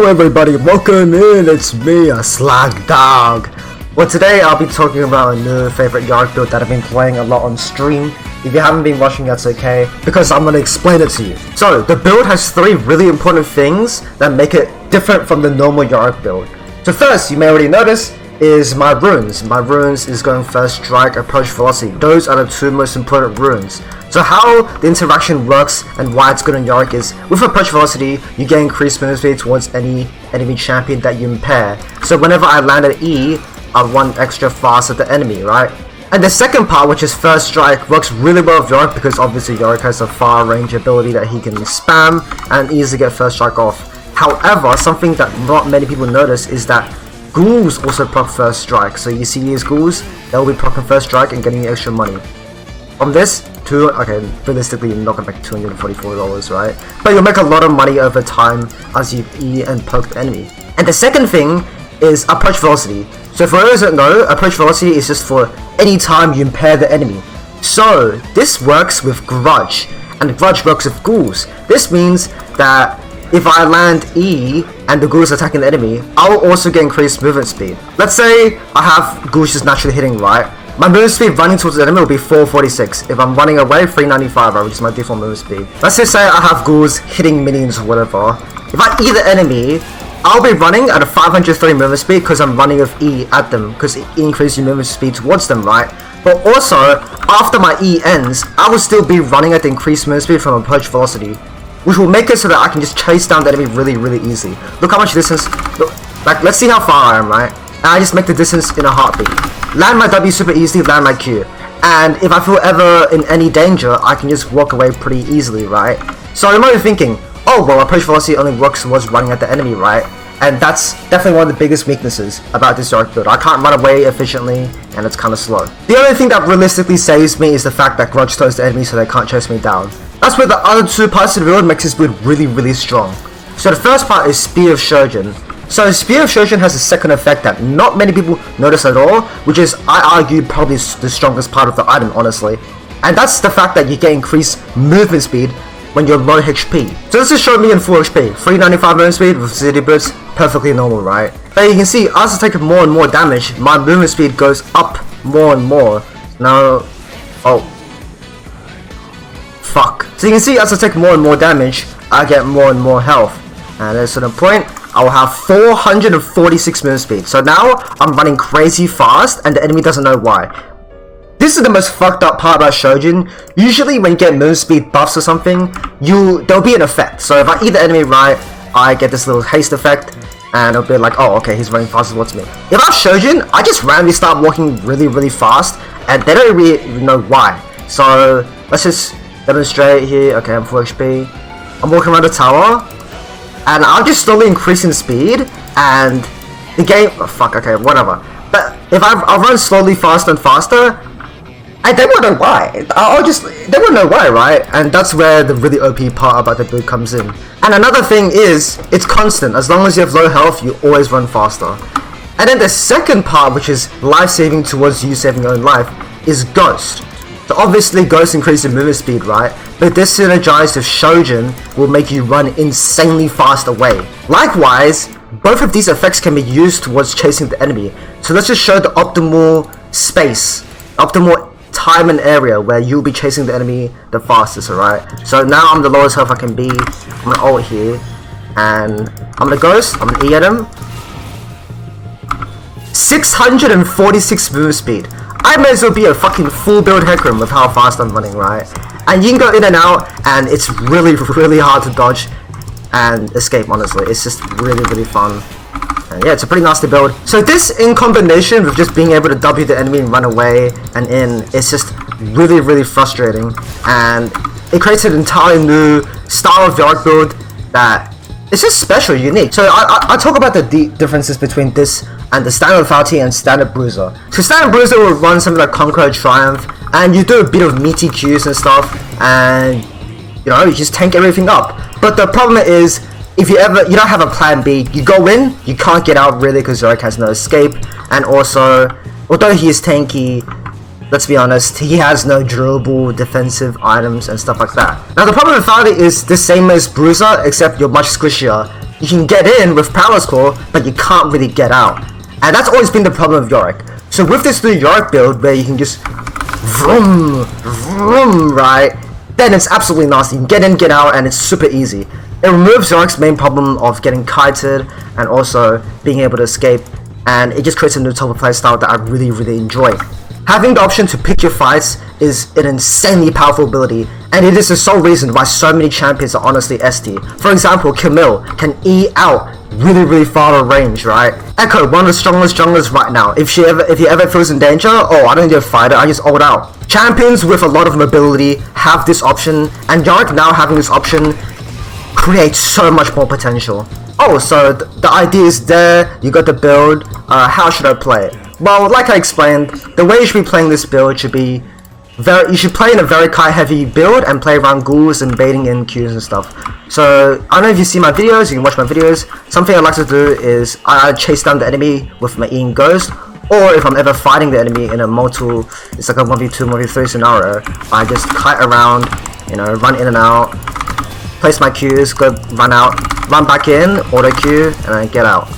Hello everybody, welcome in, it's me, a Slag Dog. Well, today I'll be talking about a new favorite Yorick build that I've been playing a lot on stream. If you haven't been watching, that's okay, because I'm going to explain it to you. So, the build has three really important things that make it different from the normal Yorick build. So first, you may already notice, is my runes. My runes is going first strike, approach velocity. Those are the two most important runes. So how the interaction works and why it's good in Yorick is, with approach velocity, you get increased movement speed towards any enemy champion that you impair. So whenever I land an E, I run extra fast at the enemy, right? And the second part, which is first strike, works really well with Yorick because obviously Yorick has a far range ability that he can spam and easily get first strike off. However, something that not many people notice is that ghouls also proc first strike. So you see these ghouls, they'll be proccing first strike and getting you extra money. From this, okay, realistically you're not gonna make $244, right? But you'll make a lot of money over time as you E and poke the enemy. And the second thing is approach velocity. So for those that know, approach velocity is just for any time you impair the enemy. So this works with Grudge, and Grudge works with ghouls. This means that if I land E and the ghouls attacking the enemy, I'll also get increased movement speed. Let's say I have ghouls just naturally hitting right. My movement speed running towards the enemy will be 446. If I'm running away, 395, right, which is my default movement speed. Let's just say I have ghouls hitting minions or whatever. If I E the enemy, I'll be running at a 503 movement speed because I'm running with E at them, because it increases your movement speed towards them, right? But also, after my E ends, I will still be running at the increased movement speed from approach velocity, which will make it so that I can just chase down the enemy really easily. Look how much distance, like let's see how far I am, right? And I just make the distance in a heartbeat. Land my W super easily, land my Q. And if I feel ever in any danger, I can just walk away pretty easily, right? So you might be thinking, oh well, approach velocity only works towards running at the enemy, right? And that's definitely one of the biggest weaknesses about this Yorick build. I can't run away efficiently, and it's kind of slow. The only thing that realistically saves me is the fact that Grudge slows the enemy so they can't chase me down. That's where the other two parts of the build makes this build really strong. So the first part is Spear of Shojin. So Spear of Shojin has a second effect that not many people notice at all, which is, I argue, probably the strongest part of the item, honestly. And that's the fact that you get increased movement speed when you're low HP. So this is showing me in full HP, 395 movement speed with City Boots, perfectly normal, right? But you can see, as I take more and more damage, my movement speed goes up more and more. Now, oh. Fuck. So you can see, as I take more and more damage, I get more and more health. And at a certain point, I will have 446 movement speed. So now, I'm running crazy fast, and the enemy doesn't know why. This is the most fucked up part about Shojin. Usually when you get movement speed buffs or something, there'll be an effect. So if I eat the enemy right, I get this little haste effect, and it'll be like, oh okay, he's running fast towards me. If I'm Shojin, I just randomly start walking really fast, and they don't really know why. So let's just demonstrate here. Okay, I'm full HP. I'm walking around the tower, and I'm just slowly increasing speed, and the game, oh fuck, okay, whatever. But if I run slowly faster and faster, they won't know why. They won't know why, right? And that's where the really OP part about the build comes in. And another thing is, it's constant. As long as you have low health, you always run faster. And then the second part, which is life-saving towards you saving your own life, is Ghost. So obviously Ghost increases movement speed, right? But this synergized with Shojin will make you run insanely fast away. Likewise, both of these effects can be used towards chasing the enemy. So let's just show the optimal space, optimal time and area where you'll be chasing the enemy the fastest, alright? So now I'm the lowest health I can be. I'm gonna ult here, and I'm gonna Ghost, I'm gonna E at him. 646 movement speed. I may as well be a fucking full build heckroom with how fast I'm running, right? And you can go in and out, and it's really hard to dodge and escape, honestly. It's just really fun. And yeah, it's a pretty nasty build. So this, in combination with just being able to W the enemy and run away and in, it's just really frustrating. And it creates an entirely new style of Yorick build that it's just special, unique. So I talk about the differences between this and the standard Faulty and standard Bruiser. So standard Bruiser will run something like Conqueror Triumph, and you do a bit of meaty Qs and stuff, and you know, you just tank everything up. But the problem is, if you don't have a plan B, you go in, you can't get out really because Yorick has no escape, and also, although he is tanky, let's be honest, he has no durable defensive items and stuff like that. Now the problem with Faulty is the same as Bruiser, except you're much squishier, you can get in with Paralysis Claw, but you can't really get out. And that's always been the problem of Yorick. So with this new Yorick build where you can just vroom, vroom, right, then it's absolutely nasty. You can get in, get out, and it's super easy. It removes Yorick's main problem of getting kited and also being able to escape, and it just creates a new type of playstyle that I really, really enjoy. Having the option to pick your fights is an insanely powerful ability, and it is the sole reason why so many champions are honestly ST. For example, Camille can E out really, really far range, right? Echo, one of the strongest junglers right now. If he ever feels in danger, oh, I don't need a fighter, I just ult out. Champions with a lot of mobility have this option, and Yorick now having this option creates so much more potential. Oh, so the idea is there, you got the build, how should I play it? Well, like I explained, the way you should be playing this build should be you should play in a very kite heavy build and play around ghouls and baiting in Qs and stuff. So, I don't know if you see my videos, you can watch my videos. Something I like to do is I chase down the enemy with my E and Ghost, or if I'm ever fighting the enemy in a it's like a 1v2, 1v3 scenario, I just kite around, you know, run in and out, place my Qs, go run out, run back in, auto Q, and then get out.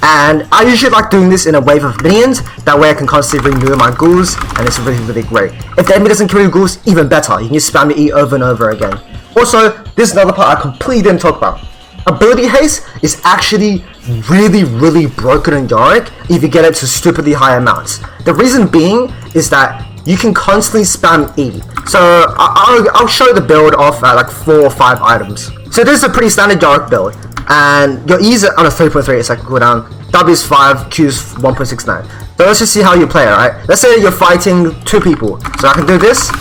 And I usually like doing this in a wave of minions, that way I can constantly renew my ghouls, and it's really, really great. If the enemy doesn't kill your ghouls, even better, you can just spam your E over and over again. Also, this is another part I completely didn't talk about. Ability haste is actually really, really broken in Yorick if you get it to stupidly high amounts. The reason being is that you can constantly spam E. So I'll show the build off at like 4 or 5 items. So this is a pretty standard Yorick build, and your E's are on a 3.3 second cooldown, W's 5, Q's 1.69. So let's just see how you play it, right? Let's say you're fighting 2 people. So I can do this,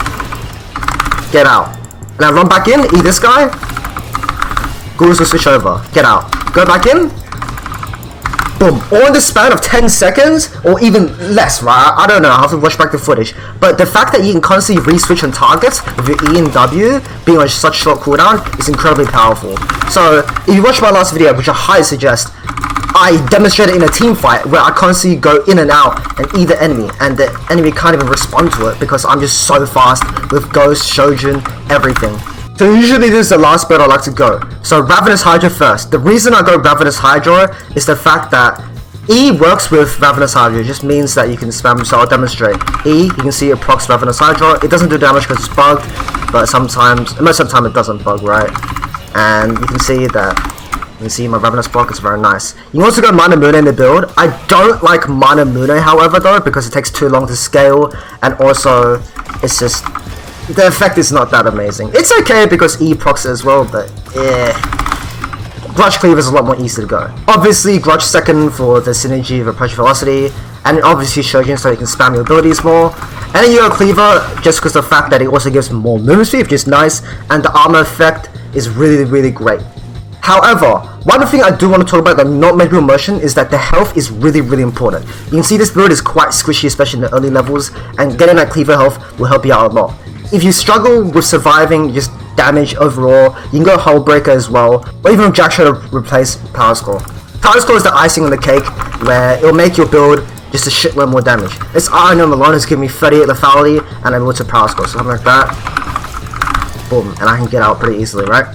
get out. And I run back in, E this guy, ghouls will switch over, get out. Go back in, boom. All in the span of 10 seconds, or even less, right? I don't know, I have to watch back the footage. But the fact that you can constantly re-switch on targets with your E and W being on such short cooldown is incredibly powerful. So, if you watched my last video, which I highly suggest, I demonstrated in a team fight where I constantly go in and out and E the enemy, and the enemy can't even respond to it because I'm just so fast with Ghost, Shojin, everything. So usually this is the last build I like to go. So Ravenous Hydra first. The reason I go Ravenous Hydra is the fact that E works with Ravenous Hydra. It just means that you can spam, so I'll demonstrate. E, you can see it procs Ravenous Hydra. It doesn't do damage because it's bugged, but sometimes, most of the time it doesn't bug, right? And you can see that, you can see my Ravenous block is very nice. You can also go Mana Mune in the build. I don't like Mana Mune, however, though, because it takes too long to scale, and also, it's just, the effect is not that amazing. It's okay because E procs it as well, but Grudge Cleaver is a lot more easy to go. Obviously, Grudge second for the synergy of approach velocity, and obviously Shojin so you can spam your abilities more. And then you go Cleaver just because of the fact that it also gives more movement speed, which is nice, and the armor effect is really, really great. However, one thing I do want to talk about that not many people mention is that the health is really, really important. You can see this build is quite squishy, especially in the early levels, and getting that Cleaver health will help you out a lot. If you struggle with surviving just damage overall, you can go Hullbreaker as well, or even Jack Shadow to replace Power Score. Power Score is the icing on the cake, where it'll make your build just a shitload more damage. This Iron alone has given me 38 lethality, and I'm able to Power Score, so something like that. Boom, and I can get out pretty easily, right?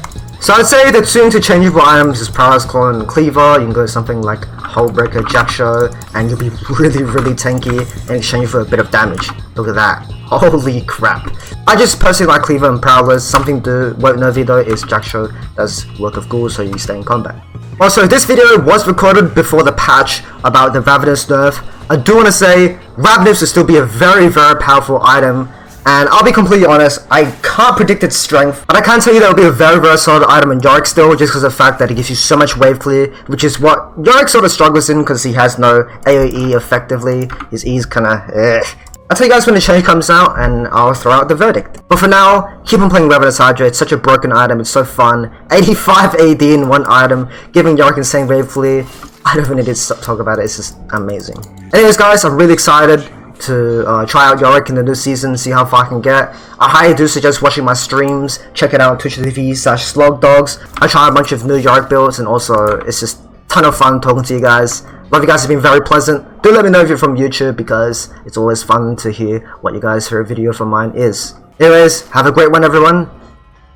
So I'd say the two interchangeable items is Paralysis Claw and Cleaver. You can go something like Hullbreaker, Jack Shadow, and you'll be really, really tanky in exchange for a bit of damage. Look at that. Holy crap. I just personally like Cleaver and Paralysis. Something to note though is Jack Shadow does work of ghouls, so you stay in combat. Also, this video was recorded before the patch about the Ravenous nerf. I do want to say, Ravenous will still be a very, very powerful item. And I'll be completely honest, I can't predict its strength, but I can tell you that it'll be a very, very solid item in Yorick still, just because of the fact that it gives you so much wave clear, which is what Yorick sort of struggles in, because he has no AoE effectively. His E's kinda I'll tell you guys when the change comes out, and I'll throw out the verdict. But for now, keep on playing Ravenous Hydra. It's such a broken item, it's so fun. 85 AD in one item, giving Yorick insane wave clear. I don't even need to talk about it, it's just amazing. Anyways guys, I'm really excited to try out Yorick in the new season, see how far I can get. I highly do suggest watching my streams. Check it out on twitch.tv/slogdogs. I try a bunch of new Yorick builds, and also it's just a ton of fun talking to you guys. Love you guys, have been very pleasant. Do let me know if you're from YouTube, because it's always fun to hear what you guys' favorite video from mine is. Anyways, have a great one everyone,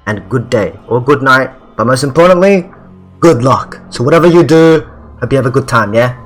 and good day, or good night, but most importantly, good luck. So whatever you do, hope you have a good time, yeah?